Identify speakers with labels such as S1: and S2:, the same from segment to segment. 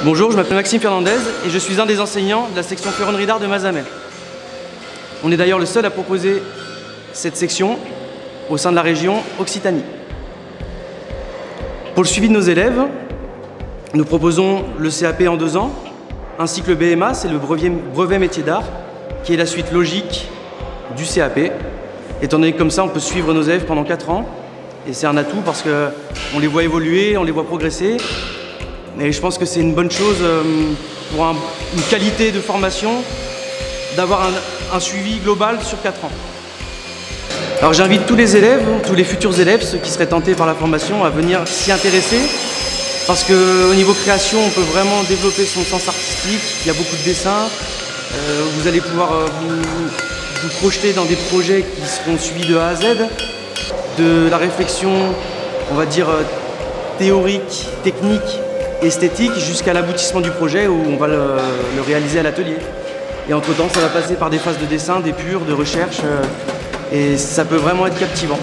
S1: Bonjour, je m'appelle Maxime Fernandez et je suis un des enseignants de la section ferronnerie d'art de Mazamet. On est d'ailleurs le seul à proposer cette section au sein de la région Occitanie. Pour le suivi de nos élèves, nous proposons le CAP en 2 ans, ainsi que le BMA, c'est le brevet métier d'art, qui est la suite logique du CAP. Étant donné que comme ça, on peut suivre nos élèves pendant 4 ans. Et c'est un atout parce qu'on les voit évoluer, on les voit progresser. Et je pense que c'est une bonne chose pour une qualité de formation d'avoir un suivi global sur 4 ans. Alors j'invite tous les élèves, tous les futurs élèves, ceux qui seraient tentés par la formation, à venir s'y intéresser. Parce qu'au niveau création, on peut vraiment développer son sens artistique. Il y a beaucoup de dessins. Vous allez pouvoir vous projeter dans des projets qui seront suivis de A à Z. De la réflexion, on va dire, théorique, technique, esthétique, jusqu'à l'aboutissement du projet où on va le réaliser à l'atelier. Et entre-temps, ça va passer par des phases de dessin, d'épure, de recherche, et ça peut vraiment être captivant.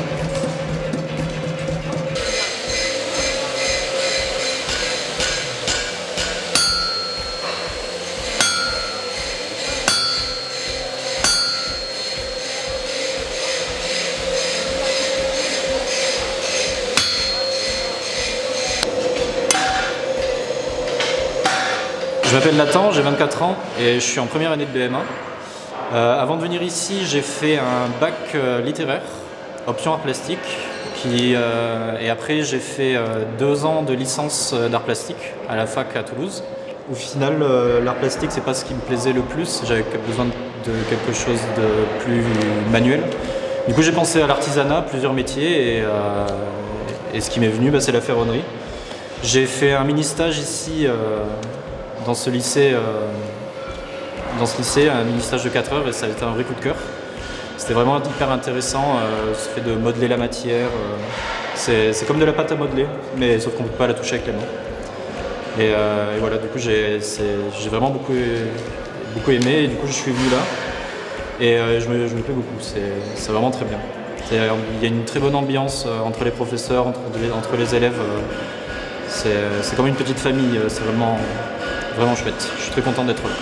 S2: Je m'appelle Nathan, j'ai 24 ans et je suis en première année de BMA. Avant de venir ici, j'ai fait un bac littéraire, option art plastique, et après j'ai fait 2 ans de licence d'art plastique à la fac à Toulouse. Au final, l'art plastique, c'est pas ce qui me plaisait le plus, j'avais besoin de quelque chose de plus manuel. Du coup, j'ai pensé à l'artisanat, plusieurs métiers, et ce qui m'est venu, c'est la ferronnerie. J'ai fait un mini-stage ici dans ce lycée, un mini-stage de 4 heures, et ça a été un vrai coup de cœur. C'était vraiment hyper intéressant, ce fait de modeler la matière. C'est comme de la pâte à modeler, mais sauf qu'on ne peut pas la toucher avec les mains. Et voilà, du coup j'ai vraiment beaucoup aimé, et du coup je suis venu là. Et je me plais beaucoup, c'est vraiment très bien. Il y a une très bonne ambiance entre les professeurs, entre les élèves. C'est comme une petite famille, c'est vraiment chouette. Je suis très content d'être là.